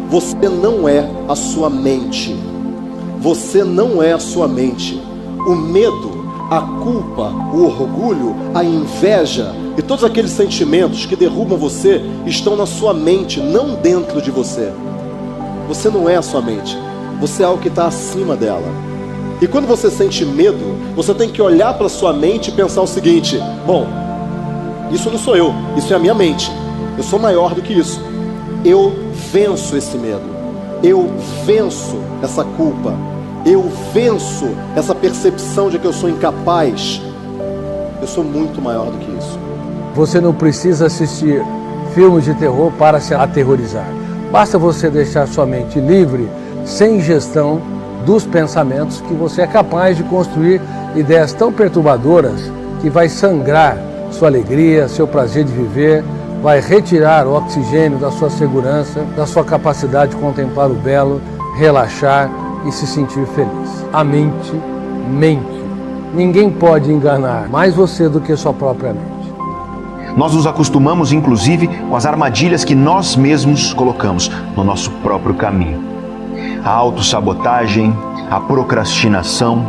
você não é a sua mente. Você não é a sua mente. O medo, a culpa, o orgulho, a inveja e todos aqueles sentimentos que derrubam você estão na sua mente, não dentro de você. Você não é a sua mente. Você é algo que está acima dela. E quando você sente medo, você tem que olhar para a sua mente e pensar o seguinte: bom, isso não sou eu, isso é a minha mente. Eu sou maior do que isso. Eu venço esse medo. Eu venço essa culpa. Eu venço essa percepção de que eu sou incapaz. Eu sou muito maior do que isso. Você não precisa assistir filmes de terror para se aterrorizar. Basta você deixar sua mente livre, sem gestão dos pensamentos, que você é capaz de construir ideias tão perturbadoras que vai sangrar sua alegria, seu prazer de viver, vai retirar o oxigênio da sua segurança, da sua capacidade de contemplar o belo, relaxar e se sentir feliz. A mente mente. Ninguém pode enganar mais você do que sua própria mente. Nós nos acostumamos, inclusive, com as armadilhas que nós mesmos colocamos no nosso próprio caminho. A autossabotagem, a procrastinação,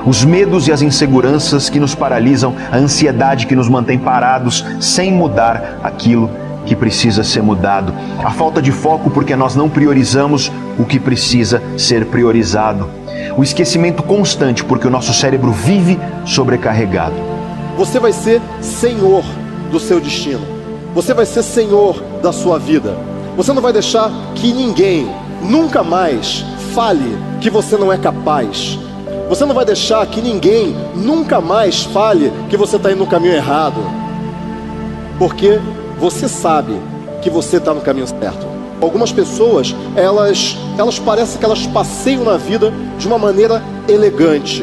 os medos e as inseguranças que nos paralisam, a ansiedade que nos mantém parados sem mudar aquilo que precisa ser mudado, a falta de foco porque nós não priorizamos o que precisa ser priorizado, o esquecimento constante porque o nosso cérebro vive sobrecarregado. Você vai ser senhor do seu destino. Você vai ser senhor da sua vida. Você não vai deixar que ninguém nunca mais fale que você não é capaz. Você não vai deixar que ninguém nunca mais fale que você está indo no caminho errado. Porque você sabe que você está no caminho certo. Algumas pessoas, elas parecem que elas passeiam na vida de uma maneira elegante.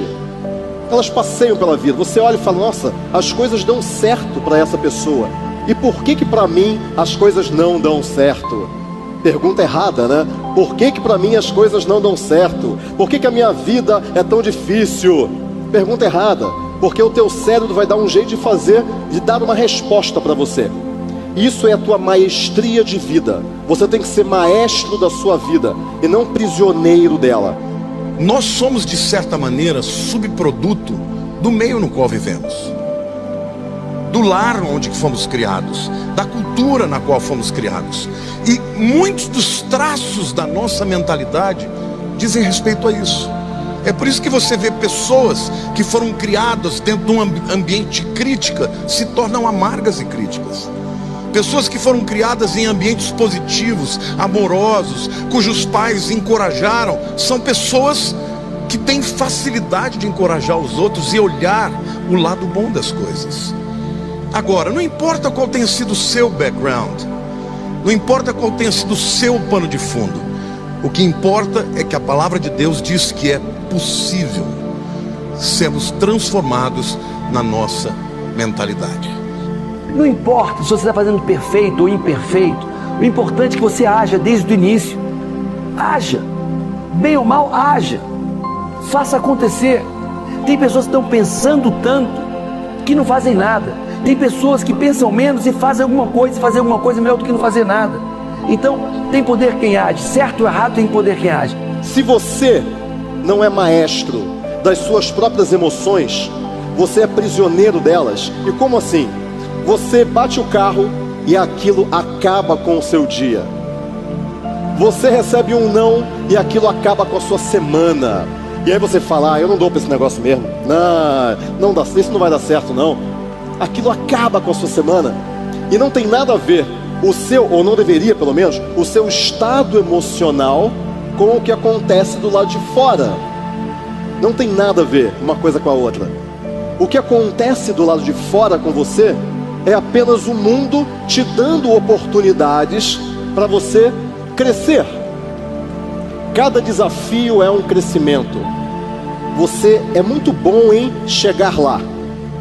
Elas passeiam pela vida. Você olha e fala: nossa, as coisas dão certo para essa pessoa. E por que para mim as coisas não dão certo? Pergunta errada, né? Por que para mim as coisas não dão certo? Por que a minha vida é tão difícil? Pergunta errada. Porque o teu cérebro vai dar um jeito de dar uma resposta para você. Isso é a tua maestria de vida. Você tem que ser maestro da sua vida e não prisioneiro dela. Nós somos, de certa maneira, subproduto do meio no qual vivemos, do lar onde fomos criados, da cultura na qual fomos criados. E muitos dos traços da nossa mentalidade dizem respeito a isso. É por isso que você vê pessoas que foram criadas dentro de um ambiente de crítica se tornam amargas e críticas. Pessoas que foram criadas em ambientes positivos, amorosos, cujos pais encorajaram, são pessoas que têm facilidade de encorajar os outros e olhar o lado bom das coisas. Agora, não importa qual tenha sido o seu background, não importa qual tenha sido o seu pano de fundo, o que importa é que a palavra de Deus diz que é possível sermos transformados na nossa mentalidade. Não importa se você está fazendo perfeito ou imperfeito, o importante é que você haja desde o início. Haja, bem ou mal, haja, faça acontecer. Tem pessoas que estão pensando tanto que não fazem nada. Tem pessoas que pensam menos e fazem alguma coisa, e fazer alguma coisa melhor do que não fazer nada. Então, tem poder quem age, certo ou errado, tem poder quem age. Se você não é maestro das suas próprias emoções, você é prisioneiro delas. E como assim? Você bate o carro e aquilo acaba com o seu dia. Você recebe um não e aquilo acaba com a sua semana. E aí você fala: eu não dou para esse negócio mesmo. Não dá, isso não vai dar certo não. Aquilo acaba com a sua semana. E não tem nada a ver o seu, ou não deveria pelo menos, o seu estado emocional com o que acontece do lado de fora. Não tem nada a ver uma coisa com a outra. O que acontece do lado de fora com você é apenas o mundo te dando oportunidades para você crescer. Cada desafio é um crescimento. Você é muito bom em chegar lá,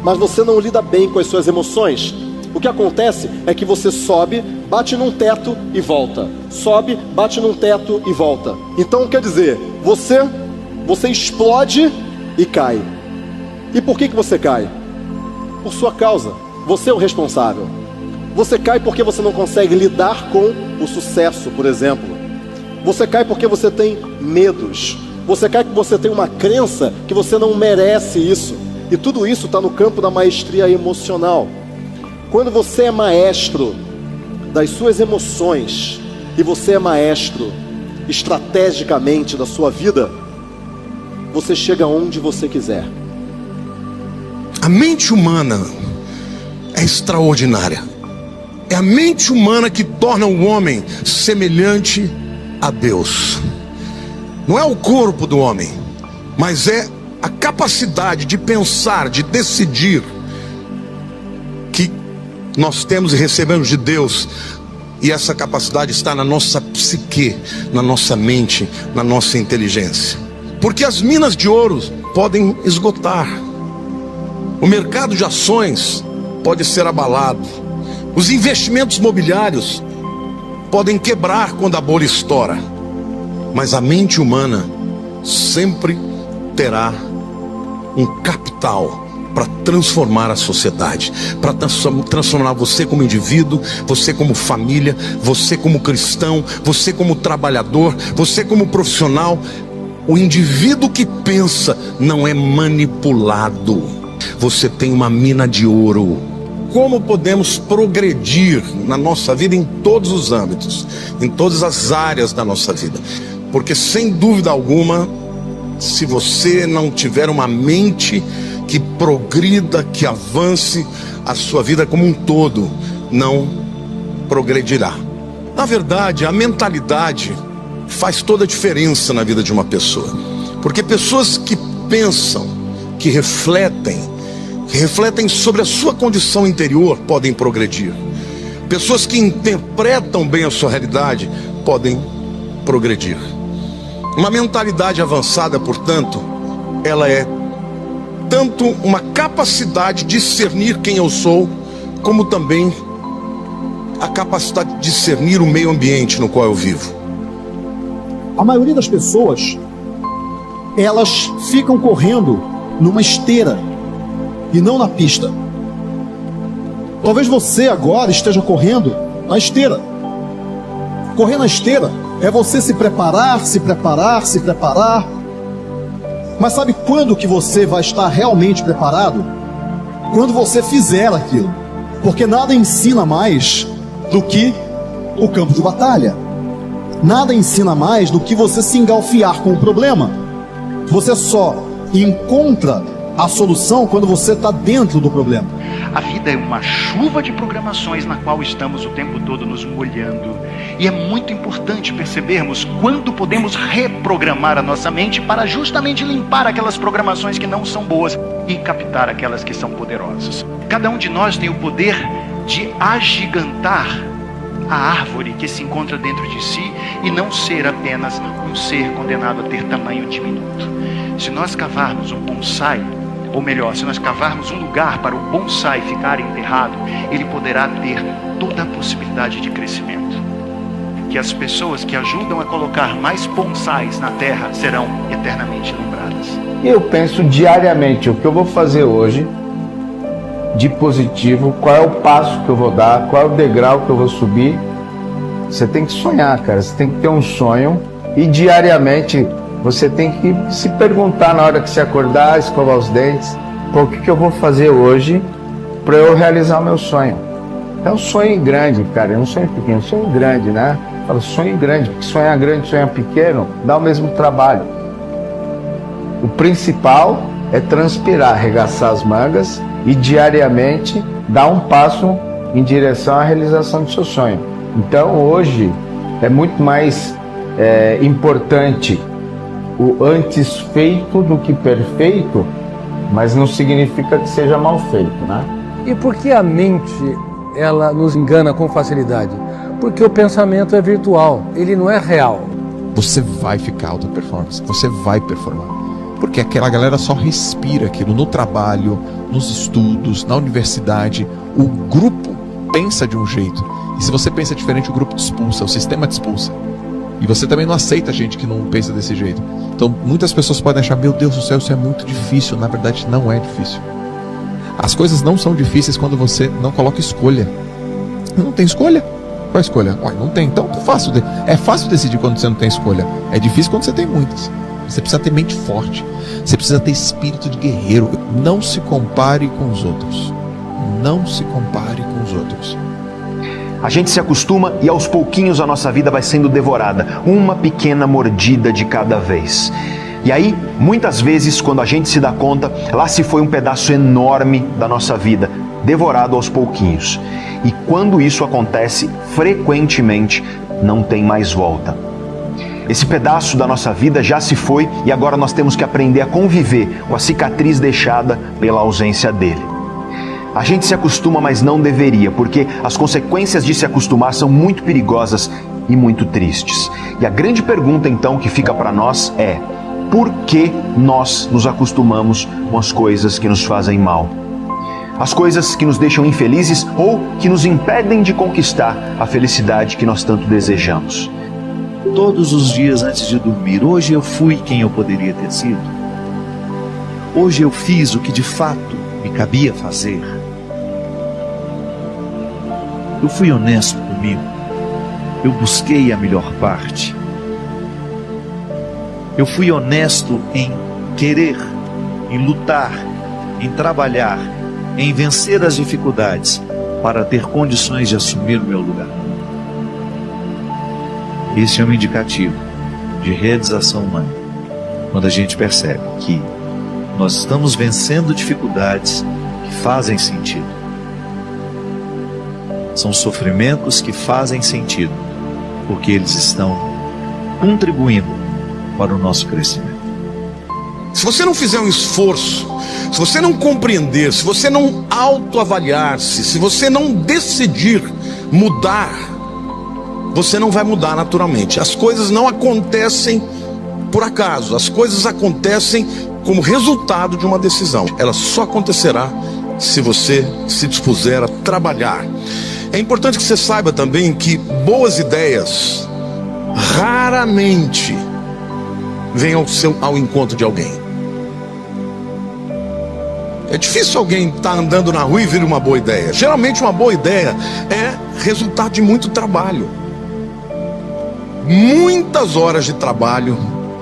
mas você não lida bem com as suas emoções. O que acontece é que você sobe, bate num teto e volta. Sobe, bate num teto e volta. Então quer dizer, você explode e cai. E por que você cai? Por sua causa. Você é o responsável. Você cai porque você não consegue lidar com o sucesso, por exemplo. Você cai porque você tem medos. Você cai porque você tem uma crença que você não merece isso. E tudo isso está no campo da maestria emocional. Quando você é maestro das suas emoções e você é maestro estrategicamente da sua vida, você chega onde você quiser. A mente humana é extraordinária. É a mente humana que torna o homem semelhante a Deus. Não é o corpo do homem, mas é a capacidade de pensar, de decidir, que nós temos e recebemos de Deus. E essa capacidade está na nossa psique, na nossa mente, na nossa inteligência. Porque as minas de ouro podem esgotar. O mercado de ações pode ser abalado. Os investimentos imobiliários podem quebrar quando a bolha estoura. Mas a mente humana sempre terá um capital para transformar a sociedade, para transformar você como indivíduo, você como família, você como cristão, você como trabalhador, você como profissional. O indivíduo que pensa não é manipulado. Você tem uma mina de ouro. Como podemos progredir na nossa vida em todos os âmbitos, em todas as áreas da nossa vida? Porque sem dúvida alguma, se você não tiver uma mente que progrida, que avance, a sua vida como um todo não progredirá. Na verdade, a mentalidade faz toda a diferença na vida de uma pessoa. Porque pessoas que pensam, que refletem sobre a sua condição interior podem progredir. Pessoas que interpretam bem a sua realidade podem progredir. Uma mentalidade avançada, portanto, ela é tanto uma capacidade de discernir quem eu sou, como também a capacidade de discernir o meio ambiente no qual eu vivo. A maioria das pessoas, elas ficam correndo numa esteira e não na pista. Talvez você agora esteja correndo na esteira. Correr na esteira é você se preparar. Mas sabe quando que você vai estar realmente preparado? Quando você fizer aquilo. Porque nada ensina mais do que o campo de batalha. Nada ensina mais do que você se engalfiar com o problema. Você só encontra a solução quando você está dentro do problema. A vida é uma chuva de programações na qual estamos o tempo todo nos molhando. E é muito importante percebermos quando podemos reprogramar a nossa mente para justamente limpar aquelas programações que não são boas e captar aquelas que são poderosas. Cada um de nós tem o poder de agigantar a árvore que se encontra dentro de si e não ser apenas um ser condenado a ter tamanho diminuto. Se nós cavarmos um bonsai, ou melhor, se nós cavarmos um lugar para o bonsai ficar enterrado, ele poderá ter toda a possibilidade de crescimento. Que as pessoas que ajudam a colocar mais bonsais na terra serão eternamente lembradas. Eu penso diariamente o que eu vou fazer hoje de positivo, qual é o passo que eu vou dar, qual é o degrau que eu vou subir. Você tem que sonhar, cara, você tem que ter um sonho e diariamente você tem que se perguntar na hora que você acordar, escovar os dentes, o que eu vou fazer hoje para eu realizar o meu sonho. É um sonho grande, cara, é um sonho pequeno, um sonho grande, né? Fala sonho grande, porque sonhar grande, sonhar pequeno, dá o mesmo trabalho. O principal é transpirar, arregaçar as mangas e diariamente dar um passo em direção à realização do seu sonho. Então hoje é muito mais importante o antes feito do que perfeito, mas não significa que seja mal feito, né? E por que a mente, ela nos engana com facilidade? Porque o pensamento é virtual, ele não é real. Você vai ficar alta performance, você vai performar. Porque aquela galera só respira aquilo no trabalho, nos estudos, na universidade. O grupo pensa de um jeito. E se você pensa diferente, o grupo te expulsa, o sistema te expulsa. E você também não aceita gente que não pensa desse jeito. Então muitas pessoas podem achar, meu Deus do céu, isso é muito difícil. Na verdade não é difícil. As coisas não são difíceis quando você não coloca escolha. Não tem escolha. Qual a escolha? Ué, não tem. Então é fácil decidir quando você não tem escolha. É difícil quando você tem muitas. Você precisa ter mente forte. Você precisa ter espírito de guerreiro. Não se compare com os outros. Não se compare com os outros. A gente se acostuma e aos pouquinhos a nossa vida vai sendo devorada, uma pequena mordida de cada vez. E aí, muitas vezes, quando a gente se dá conta, lá se foi um pedaço enorme da nossa vida, devorado aos pouquinhos. E quando isso acontece, frequentemente, não tem mais volta. Esse pedaço da nossa vida já se foi e agora nós temos que aprender a conviver com a cicatriz deixada pela ausência dele. A gente se acostuma, mas não deveria, porque as consequências de se acostumar são muito perigosas e muito tristes. E a grande pergunta, então, que fica para nós é: por que nós nos acostumamos com as coisas que nos fazem mal? As coisas que nos deixam infelizes ou que nos impedem de conquistar a felicidade que nós tanto desejamos. Todos os dias antes de dormir, hoje eu fui quem eu poderia ter sido. Hoje eu fiz o que de fato me cabia fazer. Eu fui honesto comigo. Eu busquei a melhor parte. Eu fui honesto em querer, em lutar, em trabalhar, em vencer as dificuldades para ter condições de assumir o meu lugar. Esse é um indicativo de realização humana, quando a gente percebe que nós estamos vencendo dificuldades que fazem sentido. São sofrimentos que fazem sentido, porque eles estão contribuindo para o nosso crescimento. Se você não fizer um esforço, se você não compreender, se você não autoavaliar-se, se você não decidir mudar, você não vai mudar naturalmente. As coisas não acontecem por acaso, as coisas acontecem como resultado de uma decisão. Ela só acontecerá se você se dispuser a trabalhar. É importante que você saiba também que boas ideias raramente vêm ao encontro de alguém. É difícil alguém estar andando na rua e vir uma boa ideia. Geralmente uma boa ideia é resultado de muito trabalho. Muitas horas de trabalho,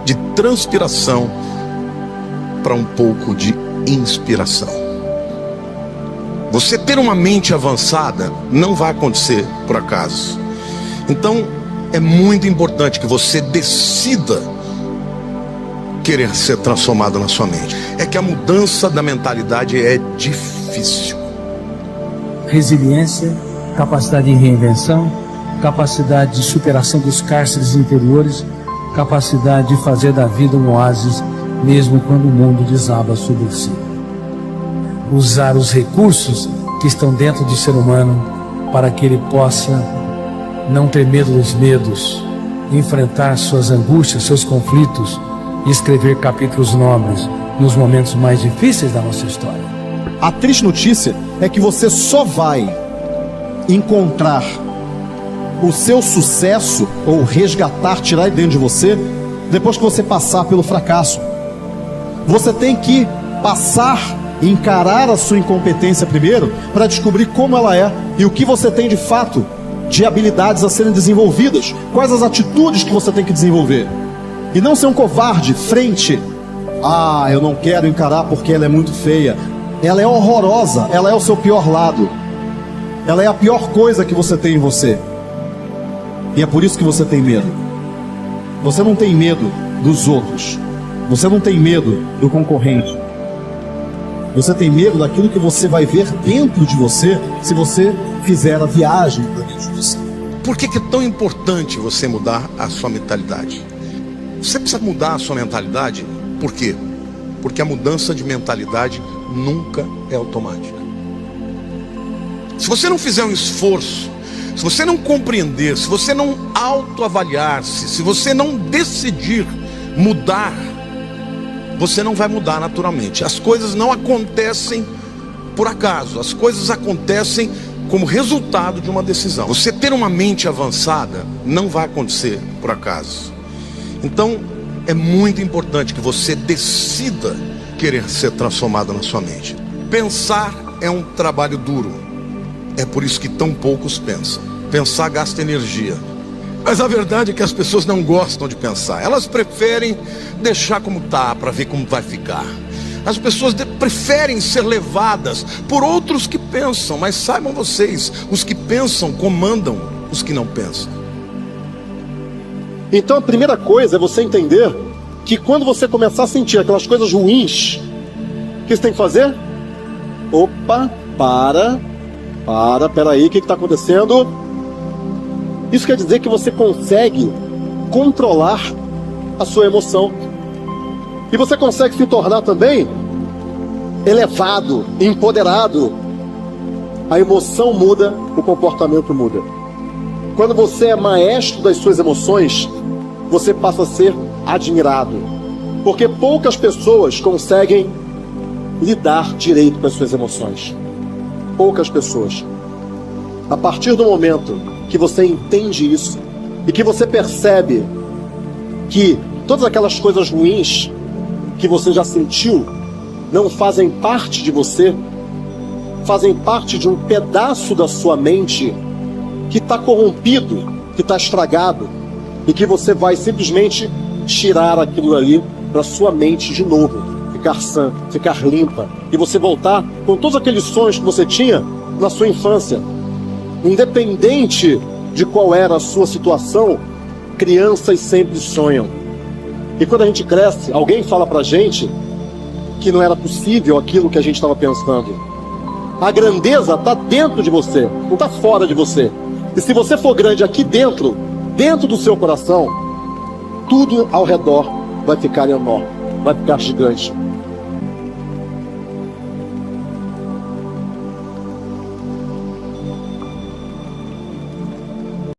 de transpiração, para um pouco de inspiração. Você ter uma mente avançada não vai acontecer por acaso. Então é muito importante que você decida querer ser transformado na sua mente. É que a mudança da mentalidade é difícil. Resiliência, capacidade de reinvenção, capacidade de superação dos cárceres interiores, capacidade de fazer da vida um oásis, mesmo quando o mundo desaba sobre si. Usar os recursos que estão dentro do ser humano para que ele possa não ter medo dos medos, enfrentar suas angústias, seus conflitos e escrever capítulos nobres nos momentos mais difíceis da nossa história. A triste notícia é que você só vai encontrar o seu sucesso ou resgatar, tirar de dentro de você, depois que você passar pelo fracasso. Você tem que passar, encarar a sua incompetência primeiro, para descobrir como ela é e o que você tem de fato de habilidades a serem desenvolvidas, quais as atitudes que você tem que desenvolver, e não ser um covarde frente eu não quero encarar porque ela é muito feia. Ela é horrorosa, ela é o seu pior lado, ela é a pior coisa que você tem em você, e é por isso que você tem medo. Você não tem medo dos outros, você não tem medo do concorrente, você tem medo daquilo que você vai ver dentro de você se você fizer a viagem para dentro de você. Por que é tão importante você mudar a sua mentalidade? Você precisa mudar a sua mentalidade. Por quê? Porque a mudança de mentalidade nunca é automática. Se você não fizer um esforço, se você não compreender, se você não autoavaliar-se, se você não decidir mudar, você não vai mudar naturalmente. As coisas não acontecem por acaso, as coisas acontecem como resultado de uma decisão. Você ter uma mente avançada não vai acontecer por acaso. Então é muito importante que você decida querer ser transformado na sua mente. Pensar é um trabalho duro. É por isso que tão poucos pensam. Pensar gasta energia. Mas a verdade é que as pessoas não gostam de pensar. Elas preferem deixar como tá, para ver como vai ficar. As pessoas preferem ser levadas por outros que pensam. Mas saibam vocês, os que pensam comandam os que não pensam. Então a primeira coisa é você entender que quando você começar a sentir aquelas coisas ruins, o que você tem que fazer? Opa, peraí, o que está acontecendo? Isso quer dizer que você consegue controlar a sua emoção. E você consegue se tornar também elevado, empoderado. A emoção muda, o comportamento muda. Quando você é maestro das suas emoções, você passa a ser admirado. Porque poucas pessoas conseguem lidar direito com as suas emoções. Poucas pessoas. A partir do momento que você entende isso e que você percebe que todas aquelas coisas ruins que você já sentiu não fazem parte de você, fazem parte de um pedaço da sua mente que está corrompido, que está estragado, e que você vai simplesmente tirar aquilo ali para sua mente de novo, ficar sã, ficar limpa, e você voltar com todos aqueles sonhos que você tinha na sua infância. Independente de qual era a sua situação, crianças sempre sonham. E quando a gente cresce, alguém fala pra gente que não era possível aquilo que a gente estava pensando. A grandeza está dentro de você, não está fora de você. E se você for grande aqui dentro do seu coração, tudo ao redor vai ficar enorme, vai ficar gigante.